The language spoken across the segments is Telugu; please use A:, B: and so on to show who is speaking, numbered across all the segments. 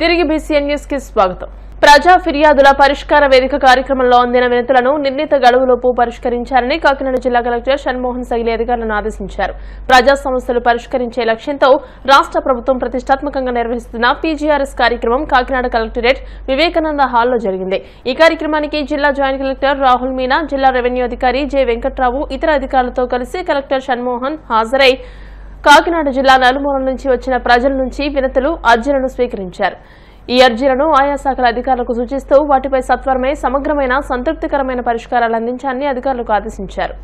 A: తిరిగి బీసీఎన్ న్యూస్ కి స్వాగతం. ప్రజా ఫిర్యాదుల పరిష్కార వేదిక కార్యక్రమంలో అందిన వినతులను నిర్ణీత గడువులోపు పరిష్కరించాలని కాకినాడ జిల్లా కలెక్టర్ షణ్మోహన్ సగిలి అధికారులను ఆదేశించారు. ప్రజా సమస్యలు పరిష్కరించే లక్ష్యంతో రాష్ట్ర ప్రభుత్వం ప్రతిష్టాత్మకంగా నిర్వహిస్తున్న పీజీఆర్ఎస్ కార్యక్రమం కాకినాడ కలెక్టరేట్ వివేకానంద హాల్లో జరిగింది. ఈ కార్యక్రమానికి జిల్లా జాయింట్ కలెక్టర్ రాహుల్ మీనా, జిల్లా రెవెన్యూ అధికారి జె వెంకట్రావు ఇతర అధికారులతో కలిసి కలెక్టర్ షణ్మోహన్ హాజరై కాకినాడ జిల్లా నలుమూలల నుంచి వచ్చిన ప్రజల నుంచి వినతులు, అర్జీలను స్వీకరించారు. ఈ అర్జీలను ఆయా శాఖల అధికారులకు సూచిస్తూ వాటిపై సత్వరమే సమగ్రమైన, సంతృప్తికరమైన పరిష్కారాలు అందించాలని అధికారులకు ఆదేశించారు.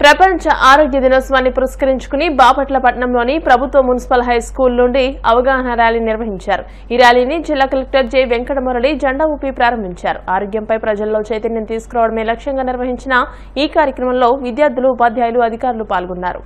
A: ప్రపంచ ఆరోగ్య దినోత్సవాన్ని పురస్కరించుకుని బాపట్ల పట్టణంలోని ప్రభుత్వ మున్సిపల్ హై స్కూల్ నుండి అవగాహన ర్యాలీ నిర్వహించారు. ఈ ర్యాలీని జిల్లా కలెక్టర్ జె వెంకటమురళి జెండా ఊపి ప్రారంభించారు. ఆరోగ్యంపై ప్రజల్లో చైతన్యం తీసుకురావడమే లక్ష్యంగా నిర్వహించిన ఈ కార్యక్రమంలో విద్యార్థులు, ఉపాధ్యాయులు, అధికారులు పాల్గొన్నారు.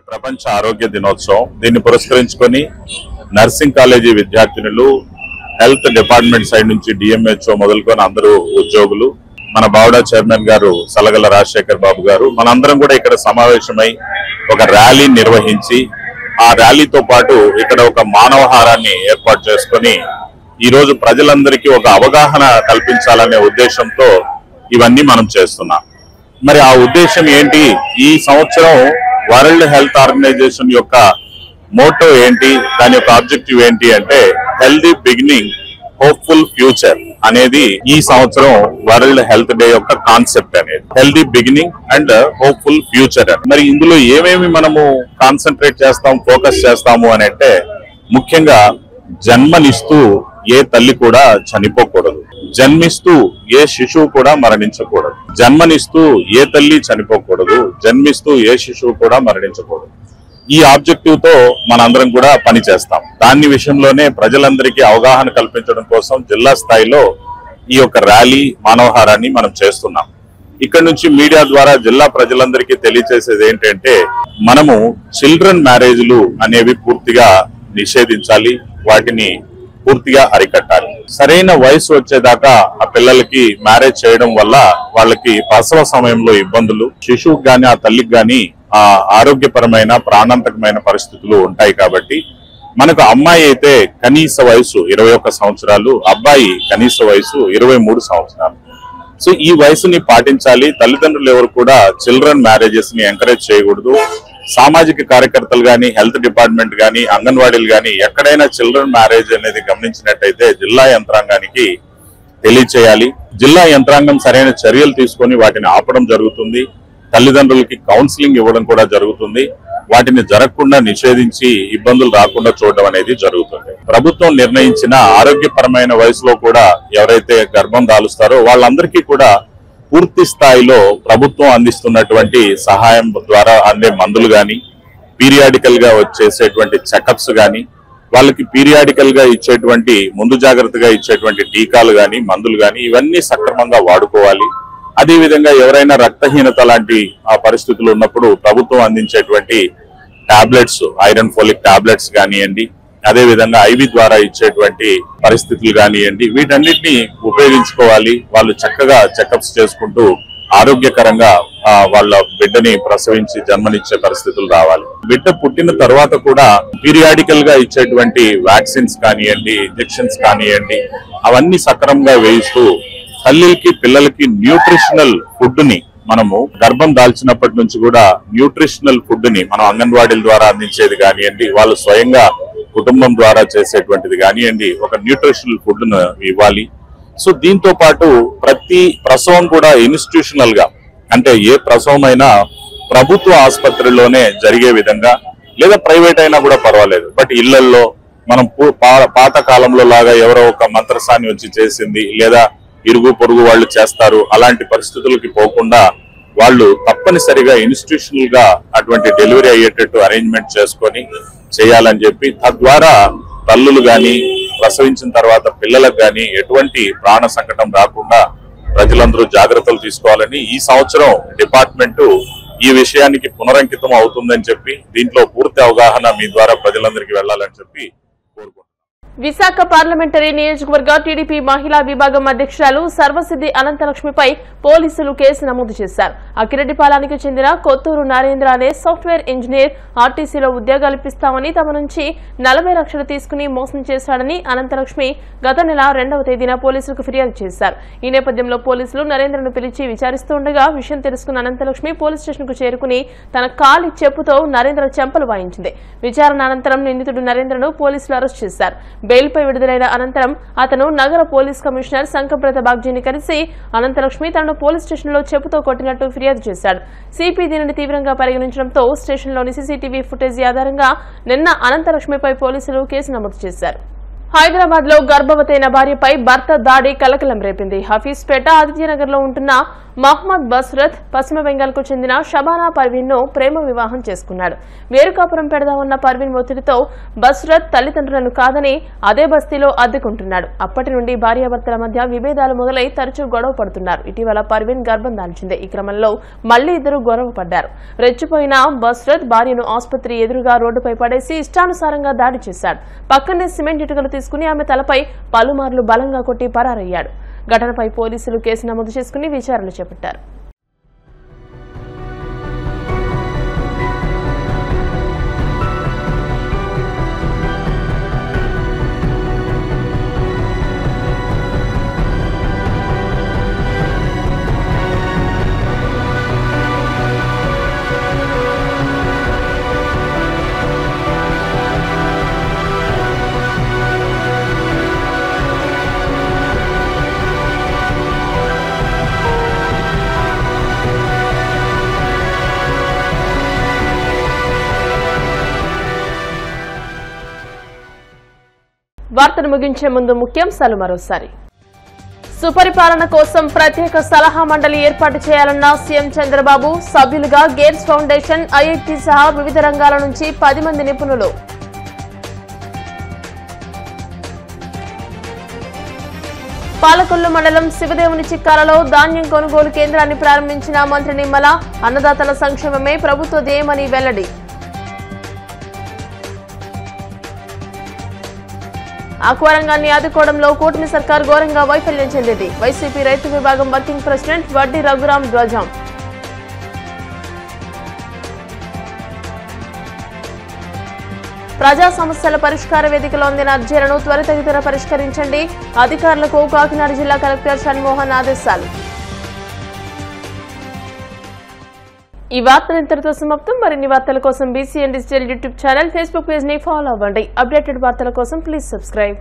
B: ప్రపంచ ఆరోగ్య దినోత్సవం దీన్ని పురస్కరించుకొని నర్సింగ్ కాలేజీ విద్యార్థినులు, హెల్త్ డిపార్ట్మెంట్ సైడ్ నుంచి డిఎంహెచ్ఓ మొదలుకొని అందరూ ఉద్యోగులు, మన బావడా చైర్మన్ గారు సలగల రాజశేఖర్ బాబు గారు, మనందరం కూడా ఇక్కడ సమావేశమై ఒక ర్యాలీ నిర్వహించి ఆ ర్యాలీతో పాటు ఇక్కడ ఒక మానవహారాన్ని ఏర్పాటు చేసుకొని ఈ రోజు ప్రజలందరికీ ఒక అవగాహన కల్పించాలనే ఉద్దేశంతో ఇవన్నీ మనం చేస్తున్నాం. మరి ఆ ఉద్దేశం ఏంటి? ఈ సంవత్సరం వరల్డ్ హెల్త్ ఆర్గనైజేషన్ యొక్క మోటో ఏంటి, దాని యొక్క ఆబ్జెక్టివ్ ఏంటి అంటే హెల్దీ బిగినింగ్, హోప్ఫుల్ ఫ్యూచర్ అనేది ఈ సంవత్సరం వరల్డ్ హెల్త్ డే యొక్క కాన్సెప్ట్ అనేది. Healthy beginning and hopeful future. మరి ఇందులో ఏమేమి మనము కాన్సన్ట్రేట్ చేస్తాం, ఫోకస్ చేస్తాము అని అంటే ముఖ్యంగా జన్మనిస్తూ ఏ తల్లి కూడా చనిపోకూడదు, జన్మిస్తూ ఏ శిశువు కూడా మరణించకూడదు. జన్మనిస్తూ ఏ తల్లి చనిపోకూడదు, జన్మిస్తూ ఏ శిశువు కూడా మరణించకూడదు. ఈ ఆబ్జెక్టివ్ తో మనందరం కూడా పనిచేస్తాం. దాని విషయంలోనే ప్రజలందరికీ అవగాహన కల్పించడం కోసం జిల్లా స్థాయిలో ఈ యొక్క ర్యాలీ, మానవహారాన్ని మనం చేస్తున్నాం. ఇక్కడ నుంచి మీడియా ద్వారా జిల్లా ప్రజలందరికీ తెలియజేసేది ఏంటంటే మనము చిల్డ్రన్ మ్యారేజ్లు అనేవి పూర్తిగా నిషేధించాలి, వాటిని పూర్తిగా అరికట్టాలి. సరైన వయసు వచ్చేదాకా ఆ పిల్లలకి మ్యారేజ్ చేయడం వల్ల వాళ్ళకి ప్రసవ సమయంలో ఇబ్బందులు, శిశువుకి గాని ఆ తల్లికి గాని ఆ ఆరోగ్యపరమైన, ప్రాణాంతకమైన పరిస్థితులు ఉంటాయి. కాబట్టి మనకు అమ్మాయి అయితే కనీస వయసు 21 సంవత్సరాలు, అబ్బాయి కనీస వయసు 23 సంవత్సరాలు. సో ఈ వయసుని పాటించాలి. తల్లిదండ్రులు ఎవరు కూడా చిల్డ్రన్ మ్యారేజెస్ ని ఎంకరేజ్ చేయకూడదు. సామాజిక కార్యకర్తలు గాని, హెల్త్ డిపార్ట్మెంట్ గాని, అంగన్వాడీలు గాని ఎక్కడైనా చిల్డ్రన్ మ్యారేజ్ అనేది గమనించినట్టయితే జిల్లా యంత్రాంగానికి తెలియచేయాలి. జిల్లా యంత్రాంగం సరైన చర్యలు తీసుకొని వాటిని ఆపడం జరుగుతుంది. తల్లిదండ్రులకి కౌన్సిలింగ్ ఇవ్వడం కూడా జరుగుతుంది. వాటిని జరగకుండా నిషేధించి ఇబ్బందులు రాకుండా చూడడం అనేది జరుగుతుంది. ప్రభుత్వం నిర్ణయించిన ఆరోగ్యపరమైన వయసులో కూడా ఎవరైతే గర్భం దాలుస్తారో వాళ్ళందరికీ కూడా పూర్తి స్థాయిలో ప్రభుత్వం అందిస్తున్నటువంటి సహాయం ద్వారా అందే మందులు గాని, పీరియాడికల్ గా చేసేటువంటి చెకప్స్ గాని, వాళ్ళకి పీరియాడికల్ గా ఇచ్చేటువంటి ముందు జాగ్రత్తగా ఇచ్చేటువంటి టీకాలు గాని, మందులు గాని ఇవన్నీ సక్రమంగా వాడుకోవాలి. అదే విధంగా ఎవరైనా రక్తహీనత లాంటి పరిస్థితులు ఉన్నప్పుడు ప్రభుత్వం అందించేటువంటి టాబ్లెట్స్, ఐరన్ ఫోలిక్ టాబ్లెట్స్ కానివ్వండి, అదే విధంగా ఐవి ద్వారా ఇచ్చేటువంటి పరిస్థితులు కానివ్వండి, వీటన్నిటిని ఉపయోగించుకోవాలి. వాళ్ళు చక్కగా చెకప్స్ చేసుకుంటూ ఆరోగ్యకరంగా వాళ్ళ బిడ్డని ప్రసవించి జన్మనిచ్చే పరిస్థితులు రావాలి. బిడ్డ పుట్టిన తర్వాత కూడా పీరియాడికల్ గా ఇచ్చేటువంటి వ్యాక్సిన్స్ కానివ్వండి, ఇంజెక్షన్స్ కానివ్వండి, అవన్నీ సక్రమంగా వేయిస్తూ తల్లికి పిల్లలకి న్యూట్రిషనల్ ఫుడ్ ని మనము గర్భం దాల్చినప్పటి నుంచి కూడా న్యూట్రిషనల్ ఫుడ్ ని మనం అంగన్వాడీల ద్వారా అందించేది కానివ్వండి, వాళ్ళు స్వయంగా కుటుంబం ద్వారా చేసేటువంటిది కానివ్వండి, ఒక న్యూట్రిషనల్ ఫుడ్ ను ఇవ్వాలి. సో దీంతో పాటు ప్రతి ప్రసవం కూడా ఇన్స్టిట్యూషనల్ గా, అంటే ఏ ప్రసవం అయినా ప్రభుత్వ ఆసుపత్రిలోనే జరిగే విధంగా, లేదా ప్రైవేట్ అయినా కూడా పర్వాలేదు, బట్ ఇళ్లలో మనం పాత కాలంలో లాగా ఎవరో ఒక మంత్రసాని వచ్చి చేసింది లేదా ఇరుగు పొరుగు వాళ్ళు చేస్తారు అలాంటి పరిస్థితులకి పోకుండా వాళ్ళు తప్పనిసరిగా ఇన్స్టిట్యూషనల్ గా అటువంటి డెలివరీ అయ్యేటట్టు అరేంజ్మెంట్ చేసుకొని చేయాలని చెప్పి, తద్వారా తల్లులు గాని ప్రసవించిన తర్వాత పిల్లలకు గాని ఎటువంటి ప్రాణ సంకటం రాకుండా ప్రజలందరూ జాగ్రత్తలు తీసుకోవాలని ఈ సంవత్సరం డిపార్ట్మెంట్ ఈ విషయానికి పునరంకితం అవుతుందని చెప్పి, దీంట్లో పూర్తి అవగాహన మీ ద్వారా ప్రజలందరికీ వెళ్లాలని చెప్పి కోరుకుంటున్నాను.
A: విశాఖ పార్లమెంటరీ నియోజకవర్గ టీడీపీ మహిళా విభాగం అధ్యక్షురాలు సర్వసిద్ధి అనంతలక్ష్మిపై పోలీసులు కేసు నమోదు చేశారు. అక్కిరెడ్డిపాలెంకి చెందిన కొత్తూరు నరేంద్ర అనే సాఫ్ట్వేర్ ఇంజనీర్ ఆర్టీసీలో ఉద్యోగాలు ఇప్పిస్తామని తమ నుంచి 40 లక్షలు తీసుకుని మోసం చేశాడని అనంతలక్ష్మి గత నెల 2వ తేదీన పోలీసులకు ఫిర్యాదు చేశారు. ఈ నేపథ్యంలో పోలీసులు నరేంద్రను పిలిచి విచారిస్తుండగా విషయం తెలుసుకున్న అనంతలక్ష్మి పోలీస్ స్టేషన్ కు చేరుకుని తన కాలి చెప్పుతో నరేంద్ర చెంపలు వాయించింది. విచారణ అనంతరం నిందితుడు నరేంద్రను పోలీసులు అరెస్ట్ చేశారు. బెయిల్పై విడుదలైన అనంతరం అతను నగర పోలీస్ కమిషనర్ సంకప్రత బాగ్జీని కలిసి అనంతలక్ష్మి తనను పోలీస్ స్టేషన్లో చెప్పుతో కొట్టినట్టు ఫిర్యాదు చేశాడు. సిపి దీనిని తీవ్రంగా పరిగణించడంతో స్టేషన్లోని సీసీటీవీ ఫుటేజీ ఆధారంగా నిన్న అనంతలక్ష్మిపై పోలీసులు కేసు నమోదు చేశారు. హైదరాబాద్ లో గర్భవతైన భార్యపై భర్త దాడి కలకలం రేపింది. హఫీజ్పేట ఆదిత్యనగర్ లో ఉంటున్న మహ్మద్ బస్రత్ పశ్చిమ బెంగాల్ కు చెందిన షబానా పర్వీన్ ను ప్రేమ వివాహం చేసుకున్నాడు. వేరుకాపురం పెడదామన్న పర్వీన్ ఒత్తిడితో బస్రత్ తల్లిదండ్రులను కాదని అదే బస్తీలో అద్దెకుంటున్నాడు. అప్పటి నుండి భార్యాభర్తల మధ్య విభేదాలు మొదలై తరచూ గొడవ పడుతున్నారు. ఇటీవల పర్వీన్ గర్భం దాల్చింది. ఈ క్రమంలో మళ్లీ ఇద్దరు గొడవ పడ్డారు. రెచ్చిపోయిన బస్రత్ భార్యను ఆసుపత్రి ఎదురుగా రోడ్డుపై పడేసి ఇష్టానుసారంగా దాడి చేశాడు. పక్కనే సిమెంట్ ఇటుకలు తీసుకుని ఆమె తలపై పలుమార్లు బలంగా కొట్టి పరారయ్యాడు. ఘటనపై పోలీసులు కేసు నమోదు చేసుకుని విచారణ చేపట్టారు. వార్తను ముగించే ముందు ముఖ్యాంశాలు మరోసారి. సుపరిపాలన కోసం ప్రత్యేక సలహా మండలి ఏర్పాటు చేయాలన్న సీఎం చంద్రబాబు. సభ్యులుగా గేట్స్ ఫౌండేషన్, ఐఐటీ సహా వివిధ రంగాల నుంచి 10 మంది నిపుణులు. పాలకొల్లు మండలం శివదేవుని చిక్కాలలో ధాన్యం కొనుగోలు కేంద్రాన్ని ప్రారంభించిన మంత్రి నిమ్మల. అన్నదాతల సంక్షేమమే ప్రభుత్వ ధ్యేయమని వెల్లడి. ఆక్వారంగాన్ని ఆదుకోవడంలో కూటమి సర్కార్ ఘోరంగా వైఫల్యం చెందింది. వైసీపీ రైతు విభాగం వర్కింగ్ ప్రెసిడెంట్ వడ్డీ రఘురాం ధ్వజం. ప్రజా సమస్యల పరిష్కార వేదికలో అందిన అర్జీలను త్వరితగతిన పరిష్కరించండి. అధికారులకు కాకినాడ జిల్లా కలెక్టర్ షణ్మోహన్ ఆదేశాలు. ఈ వార్తలు ఇంతటితో సమాప్తం. మరిన్ని వార్తల కోసం BCN digital YouTube channel, Facebook page ని ఫాలో అవ్వండి. అప్డేటెడ్ వార్తల కోసం ప్లీజ్ సబ్స్క్రైబ్.